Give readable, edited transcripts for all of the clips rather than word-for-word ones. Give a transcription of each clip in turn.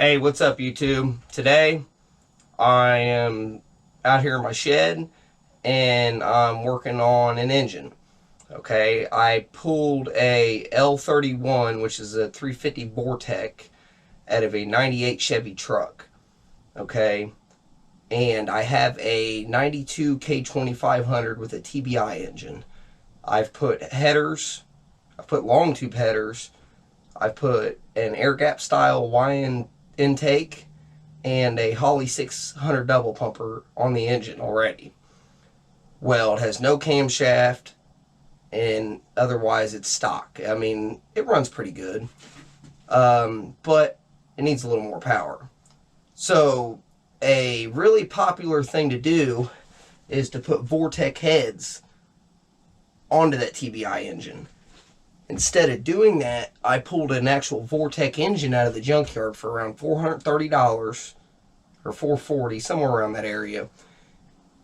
Hey, what's up, YouTube? Today, I am out here in my shed and I'm working on an engine. Okay, I pulled a L31, which is a 350 vortec, out of a 98 Chevy truck. Okay, and I have a 92 K2500 with a TBI engine. I've put headers, I've put long tube headers, I've put an air gap style YN intake, and a Holly 600 double pumper on the engine already. Well, it has no camshaft, and otherwise it's stock. I mean, it runs pretty good, but it needs a little more power. So a really popular thing to do is to put vortec heads onto that TBI engine. Instead of doing that, I pulled an actual vortec engine out of the junkyard for around $430 or $440, somewhere around that area.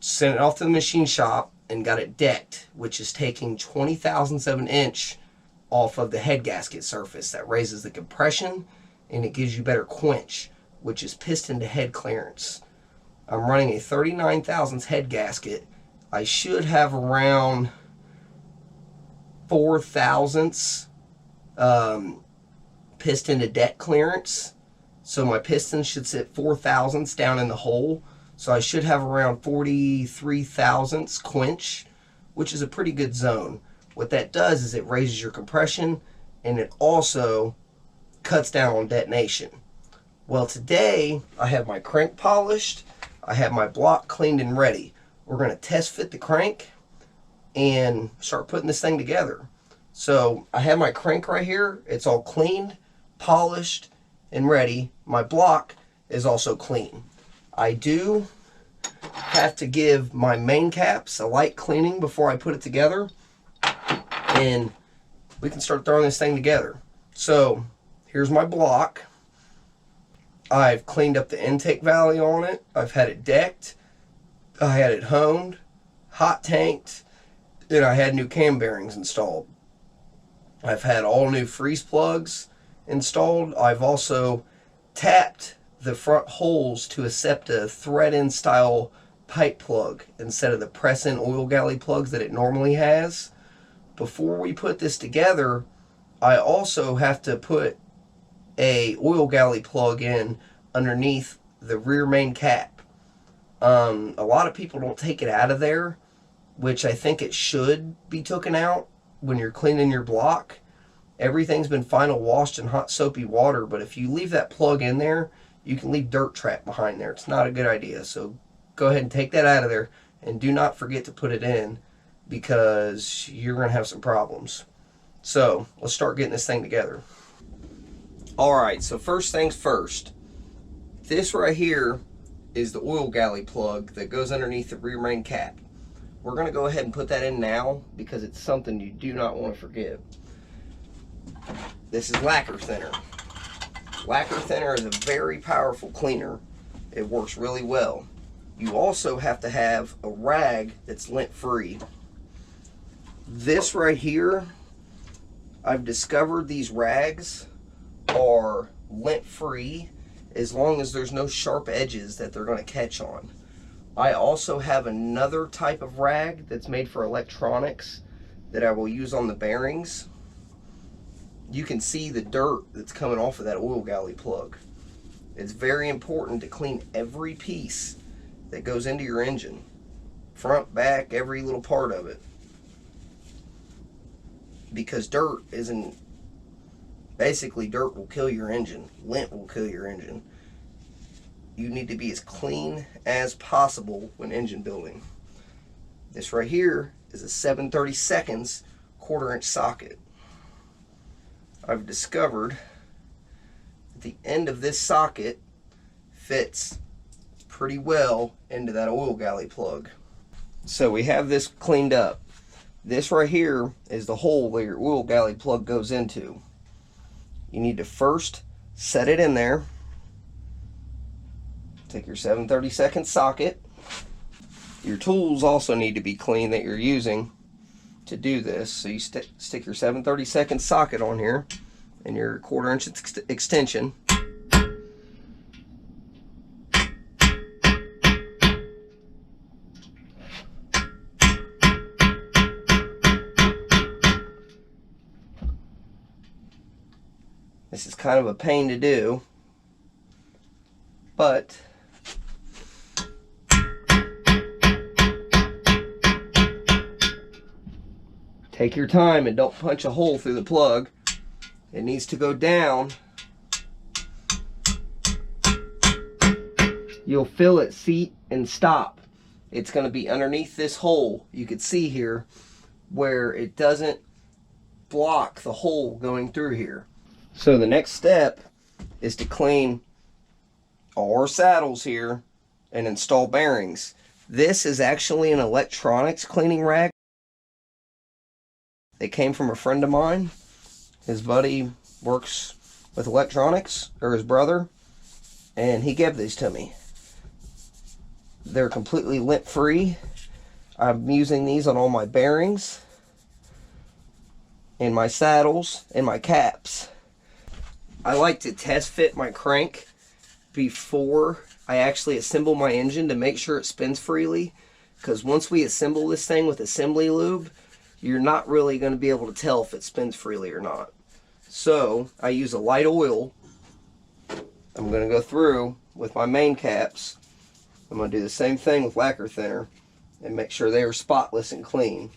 Sent it off to the machine shop and got it decked, which is taking 20 thousandths of an inch off of the head gasket surface. That raises the compression and it gives you better quench, which is piston to head clearance. I'm running a 39 thousandths head gasket. I should have around 4 thousandths piston to deck clearance. So my piston should sit 4 thousandths down in the hole. So I should have around 43 thousandths quench, which is a pretty good zone. What that does is it raises your compression and it also cuts down on detonation. Well, today I have my crank polished, I have my block cleaned and ready. We're going to test fit the crank and start putting this thing together. So I have my crank right here. It's all cleaned, polished, and ready. My block is also clean. I do have to give my main caps a light cleaning before I put it together, and we can start throwing this thing together. So here's my block. I've cleaned up the intake valley on it. I've had it decked. I had it honed, hot tanked, and I had new cam bearings installed. I've had all new freeze plugs installed. I've also tapped the front holes to accept a thread-in style pipe plug instead of the press-in oil galley plugs that it normally has. Before we put this together, I also have to put a oil galley plug in underneath the rear main cap. A lot of people don't take it out of there, which I think it should be taken out when you're cleaning your block. Everything's been final washed in hot soapy water, but if you leave that plug in there, you can leave dirt trap behind there. It's not a good idea. So go ahead and take that out of there, and do not forget to put it in, because you're going to have some problems. So let's start getting this thing together. Alright, so first things first. This right here is the oil galley plug that goes underneath the rear main cap. We're going to go ahead and put that in now because it's something you do not want to forget. This is lacquer thinner. Lacquer thinner is a very powerful cleaner. It works really well. You also have to have a rag that's lint-free. This right here, I've discovered these rags are lint-free as long as there's no sharp edges that they're going to catch on. I also have another type of rag that's made for electronics that I will use on the bearings. You can see the dirt that's coming off of that oil galley plug. It's very important to clean every piece that goes into your engine. Front, back, every little part of it. Because dirt isn't... Basically, dirt will kill your engine. Lint will kill your engine. You need to be as clean as possible when engine building. This right here is a 7/32 1/4-inch socket. I've discovered that the end of this socket fits pretty well into that oil galley plug. So we have this cleaned up. This right here is the hole where your oil galley plug goes into. You need to first set it in there. Take your 7/32 socket. Your tools also need to be clean that you're using to do this. So you stick your 7/32 socket on here and your 1/4-inch extension. kind of a pain to do, but take your time and don't punch a hole through the plug. It needs to go down. You'll feel it seat and stop. It's going to be underneath this hole. You can see here where it doesn't block the hole going through here. So the next step is to clean all our saddles here and install bearings. This is actually an electronics cleaning rag. It came from a friend of mine. His buddy works with electronics, or his brother, and he gave these to me. They're completely lint free. I'm using these on all my bearings, in my saddles, and my caps. I like to test fit my crank before I actually assemble my engine to make sure it spins freely, because once we assemble this thing with assembly lube, you're not really going to be able to tell if it spins freely or not. So I use a light oil. I'm going to go through with my main caps. I'm going to do the same thing with lacquer thinner and make sure they are spotless and clean.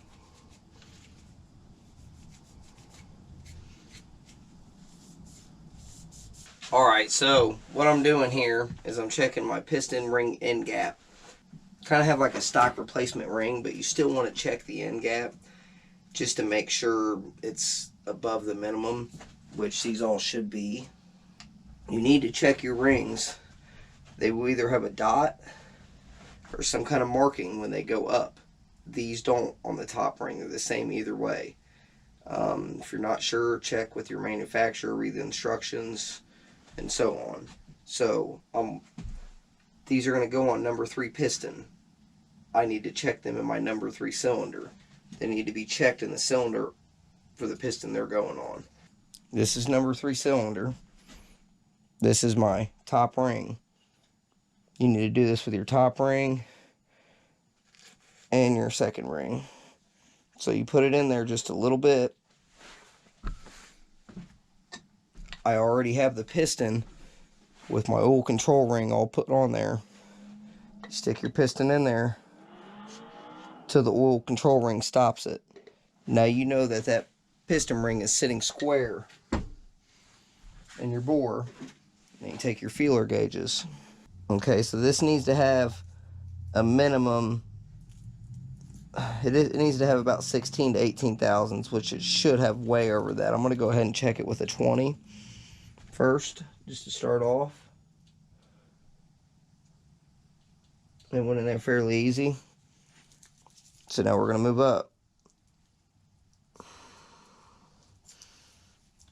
Alright, so what I'm doing here is I'm checking my piston ring end gap. Kind of have like a stock replacement ring, but you still want to check the end gap just to make sure it's above the minimum, which these all should be. You need to check your rings. They will either have a dot or some kind of marking when they go up. These don't on the top ring. They're the same either way. If you're not sure, check with your manufacturer, read the instructions, and so on. So these are going to go on number 3 piston. I need to check them in my number 3 cylinder. They need to be checked in the cylinder for the piston they're going on. This is number 3 cylinder. This is my top ring. You need to do this with your top ring and your second ring. So you put it in there just a little bit. I already have the piston with my oil control ring all put on there. Stick your piston in there till the oil control ring stops it. Now you know that that piston ring is sitting square in your bore. And you take your feeler gauges. Okay, so this needs to have a minimum, it needs to have about 16 to 18 thousandths, which it should have way over that. I'm going to go ahead and check it with a 20 first, just to start off. It went in there fairly easy. So now we're going to move up.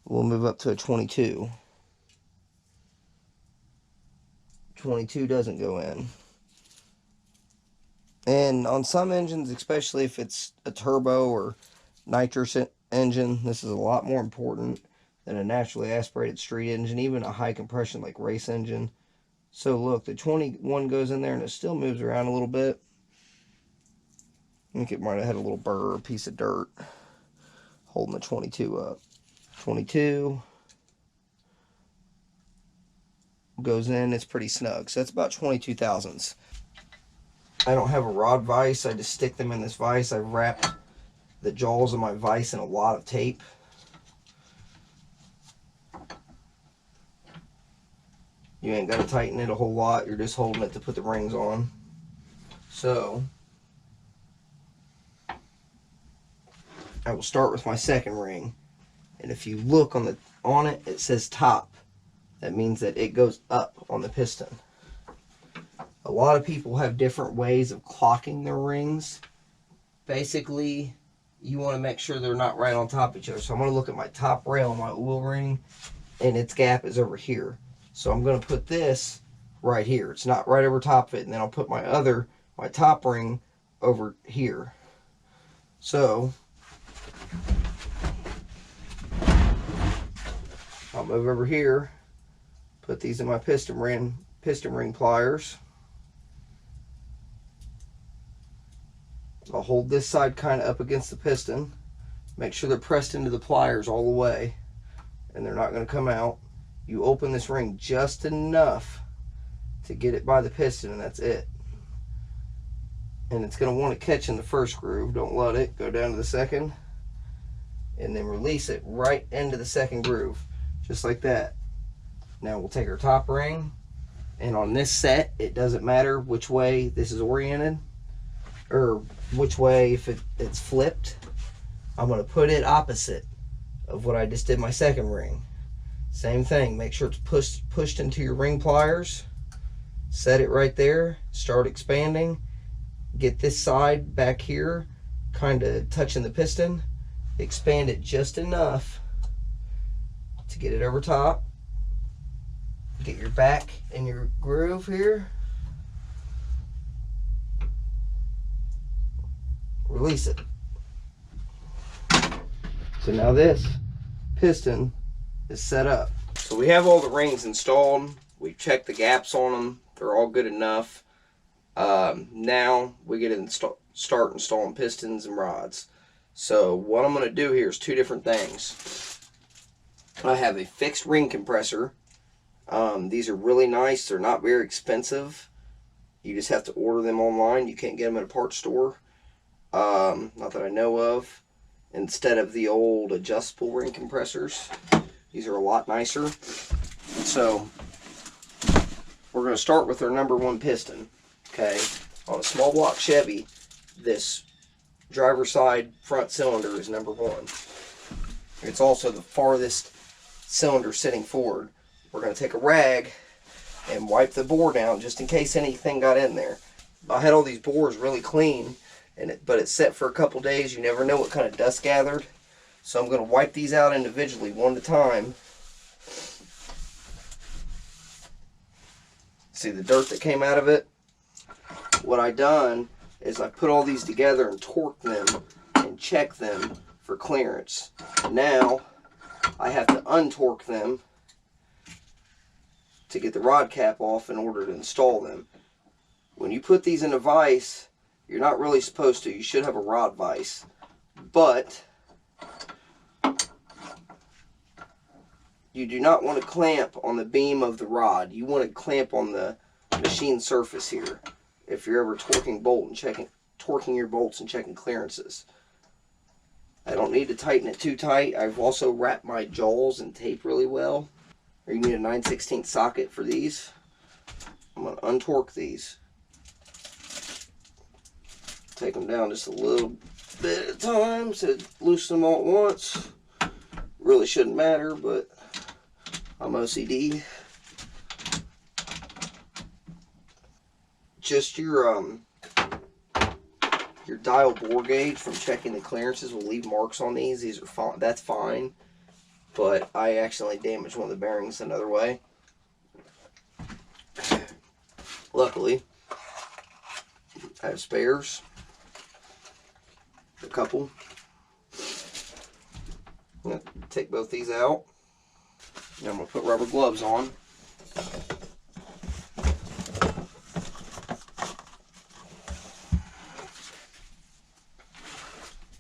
We'll move up to a 22. 22 doesn't go in. And on some engines, especially if it's a turbo or nitrous engine, this is a lot more important than a naturally aspirated street engine, even a high compression like race engine. So look, the 21 goes in there and it still moves around a little bit. I think it might have had a little burr or piece of dirt holding the 22 up. 22 goes in, it's pretty snug. So that's about 22 thousandths. I don't have a rod vise, I just stick them in this vise. I wrap the jaws of my vise in a lot of tape. You ain't got to tighten it a whole lot, you're just holding it to put the rings on. So I will start with my second ring. And if you look on it, it says top. That means that it goes up on the piston. A lot of people have different ways of clocking their rings. Basically, you want to make sure they're not right on top of each other. So I'm going to look at my top rail on my oil ring, and its gap is over here. So I'm going to put this right here. It's not right over top of it, and then I'll put my top ring over here. So I'll move over here, put these in my piston ring pliers. I'll hold this side kind of up against the piston. Make sure they're pressed into the pliers all the way, and they're not going to come out. You open this ring just enough to get it by the piston, and that's it. And it's going to want to catch in the first groove. Don't let it. Go down to the second, and then release it right into the second groove, just like that. Now we'll take our top ring, and on this set, it doesn't matter which way this is oriented, or which way, if it's flipped. I'm going to put it opposite of what I just did my second ring. Same thing, make sure it's pushed into your ring pliers. Set it right there, start expanding. Get this side back here, kind of touching the piston. Expand it just enough to get it over top. Get your back in your groove here. Release it. So now this piston is set up. So we have all the rings installed. We've checked the gaps on them. They're all good enough. Now we get to start installing pistons and rods. So what I'm going to do here is two different things. I have a fixed ring compressor. These are really nice. They're not very expensive. You just have to order them online. You can't get them at a parts store. Not that I know of. Instead of the old adjustable ring compressors. These are a lot nicer. So we're going to start with our number one piston. Okay, on a small block Chevy, this driver's side front cylinder is number one. It's also the farthest cylinder sitting forward. We're going to take a rag and wipe the bore down just in case anything got in there. I had all these bores really clean, but it's set for a couple days. You never know what kind of dust gathered. So I'm going to wipe these out individually, one at a time. See the dirt that came out of it? What I done is I put all these together and torqued them and checked them for clearance. Now I have to untorque them to get the rod cap off in order to install them. When you put these in a vise, you're not really supposed to. You should have a rod vise. But you do not want to clamp on the beam of the rod. You want to clamp on the machine surface here. If you're ever torquing your bolts and checking clearances. I don't need to tighten it too tight. I've also wrapped my jaws in tape really well. Or you need a 9/16 socket for these. I'm going to untorque these. Take them down just a little bit at a time to loosen them all at once. Really shouldn't matter, but I'm OCD. Just your dial bore gauge from checking the clearances will leave marks on these. These are fine. That's fine. But I accidentally damaged one of the bearings another way. Luckily, I have spares. A couple. I'm going to take both these out. And I'm going to put rubber gloves on.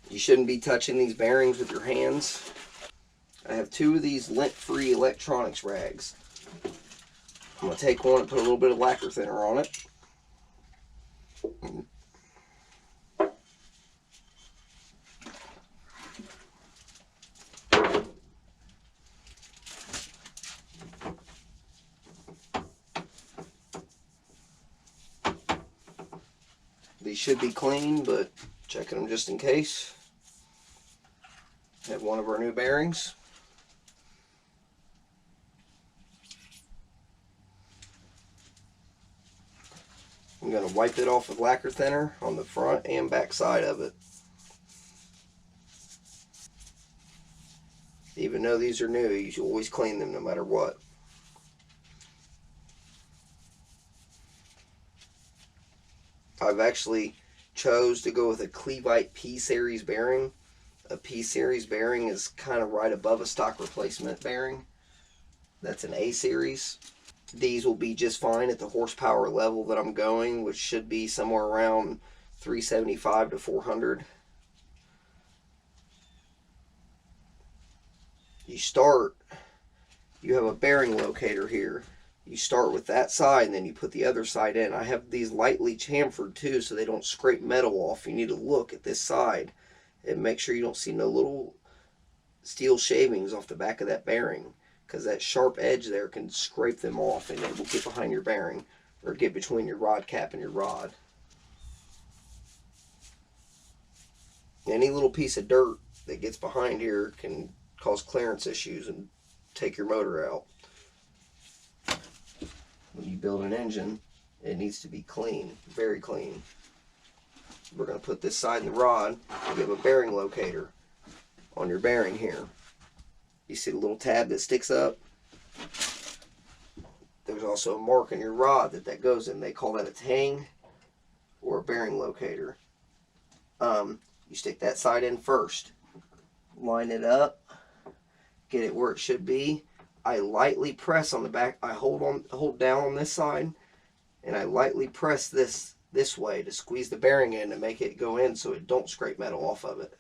You shouldn't be touching these bearings with your hands. I have two of these lint-free electronics rags. I'm going to take one and put a little bit of lacquer thinner on it. These should be clean, but checking them just in case. Have one of our new bearings. I'm going to wipe it off with lacquer thinner on the front and back side of it. Even though these are new, you should always clean them no matter what. I've actually chose to go with a Clevite P-Series bearing. A P-Series bearing is kind of right above a stock replacement bearing. That's an A-Series. These will be just fine at the horsepower level that I'm going, which should be somewhere around 375 to 400. You you have a bearing locator here. You start with that side and then you put the other side in. I have these lightly chamfered too so they don't scrape metal off. You need to look at this side and make sure you don't see no little steel shavings off the back of that bearing, because that sharp edge there can scrape them off and it will get behind your bearing or get between your rod cap and your rod. Any little piece of dirt that gets behind here can cause clearance issues and take your motor out. When you build an engine, it needs to be clean, very clean. We're going to put this side in the rod. You have a bearing locator on your bearing here. You see the little tab that sticks up? There's also a mark in your rod that goes in. They call that a tang or a bearing locator. You stick that side in first. Line it up. Get it where it should be. I lightly press on the back. I hold down on this side, and I lightly press this way to squeeze the bearing in and make it go in so it don't scrape metal off of it.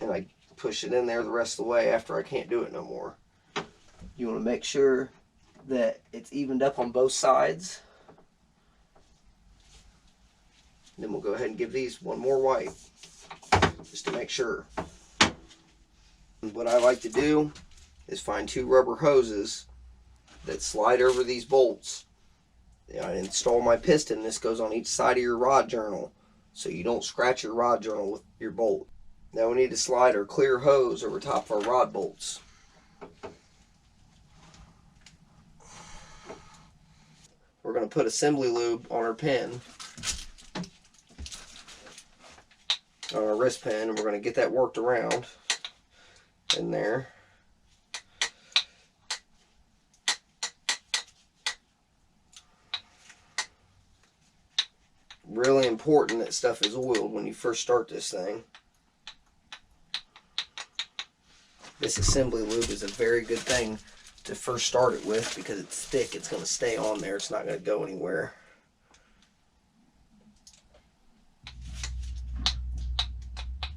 And I push it in there the rest of the way after I can't do it no more. You want to make sure that it's evened up on both sides. And then we'll go ahead and give these one more wipe just to make sure. And what I like to do is find 2 rubber hoses that slide over these bolts. I install my piston. This goes on each side of your rod journal so you don't scratch your rod journal with your bolt. Now we need to slide our clear hose over top of our rod bolts. We're going to put assembly lube on our pin, on our wrist pin, and we're going to get that worked around in there. Really important that stuff is oiled when you first start this thing. This assembly lube is a very good thing to first start it with because it's thick. It's going to stay on there. It's not going to go anywhere.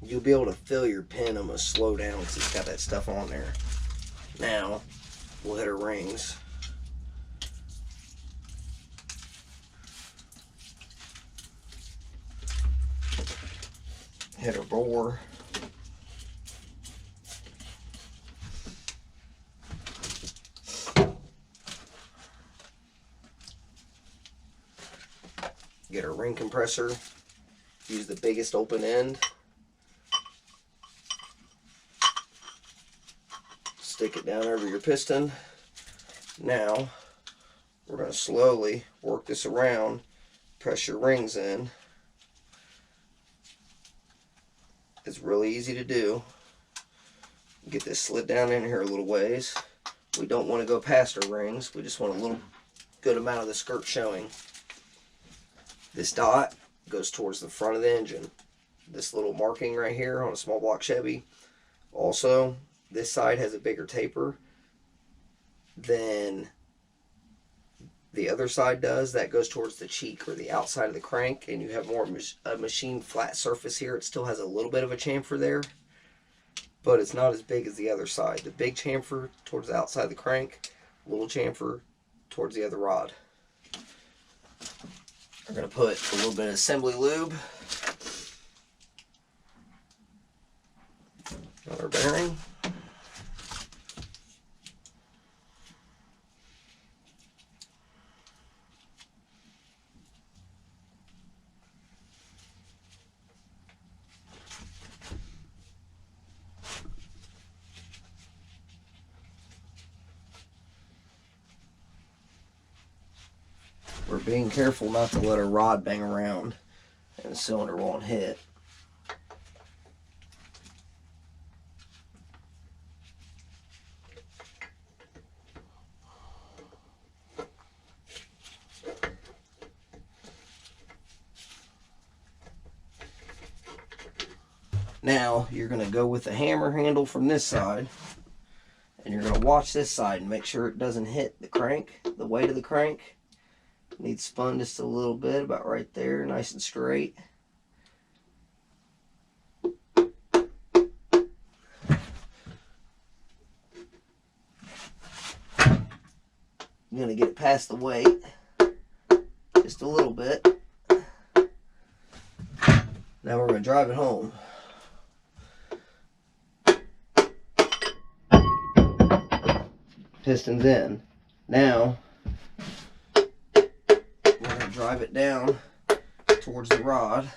You'll be able to feel your pin almost slow down because it's got that stuff on there. Now we'll hit our rings. Hit our bore. Get our ring compressor. Use the biggest open end. Stick it down over your piston. Now we're going to slowly work this around. Press your rings in. It's really easy to do. Get this slid down in here a little ways. We don't want to go past our rings. We just want a little good amount of the skirt showing. This dot goes towards the front of the engine. This little marking right here on a small block Chevy. Also, this side has a bigger taper than the other side does. That goes towards the cheek or the outside of the crank, and you have more a machine flat surface here. It still has a little bit of a chamfer there, but it's not as big as the other side. The big chamfer towards the outside of the crank, little chamfer towards the other rod. We're going to put a little bit of assembly lube on our bearing. We're being careful not to let our rod bang around and the cylinder won't hit. Now you're going to go with the hammer handle from this side, and you're going to watch this side and make sure it doesn't hit the crank, the weight of the crank. Needs spun just a little bit, about right there, nice and straight. I'm going to get it past the weight just a little bit. Now we're going to drive it home. Piston's in. Now we're going to drive it down towards the rod.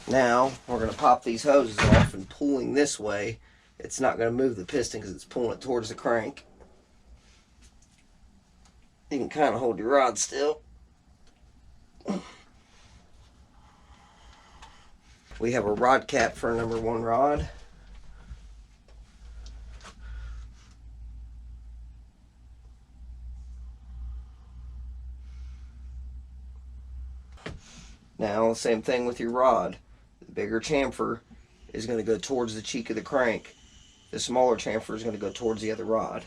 Now we're going to pop these hoses off, and pulling this way, it's not going to move the piston because it's pulling it towards the crank. You can kind of hold your rod still. We have a rod cap for a number 1 rod. Now, same thing with your rod. The bigger chamfer is going to go towards the cheek of the crank. The smaller chamfer is going to go towards the other rod.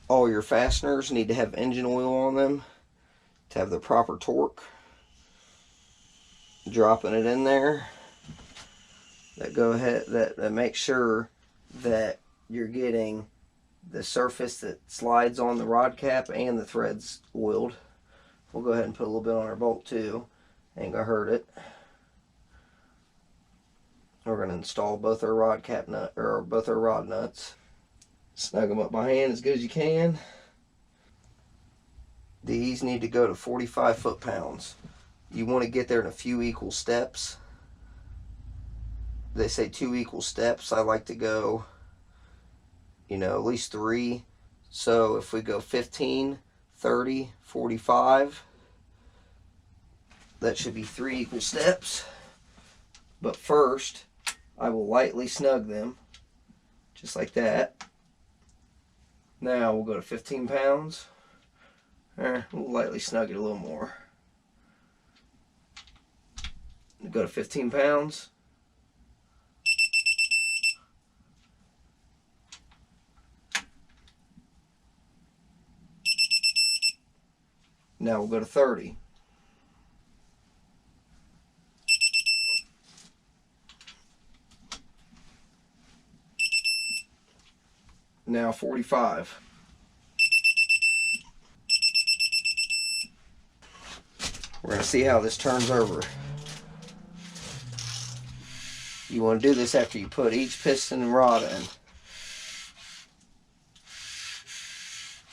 All your fasteners need to have engine oil on them to have the proper torque. Dropping it in there. That makes sure that you're getting the surface that slides on the rod cap and the threads oiled. We'll go ahead and put a little bit on our bolt too. Ain't gonna hurt it. We're gonna install both our rod cap nut, or both our rod nuts. Snug them up by hand as good as you can. These need to go to 45 foot-pounds. You want to get there in a few equal steps. They say 2 equal steps. I like to go, at least 3. So if we go 15, 30, 45, that should be 3 equal steps. But first, I will lightly snug them, just like that. Now we'll go to 15 pounds. We'll lightly snug it a little more. Go to 15 pounds. Now we'll go to 30. Now 45. We're going to see how this turns over. You want to do this after you put each piston and rod in.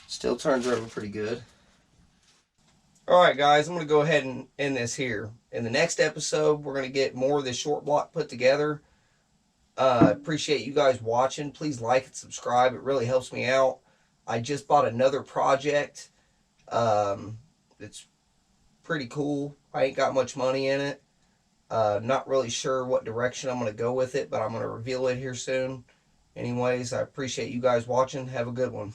Still turns over pretty good. Alright guys, I'm going to go ahead and end this here. In the next episode, we're going to get more of this short block put together. Appreciate you guys watching. Please like and subscribe. It really helps me out. I just bought another project. It's pretty cool. I ain't got much money in it. Not really sure what direction I'm going to go with it, but I'm going to reveal it here soon. Anyways, I appreciate you guys watching. Have a good one.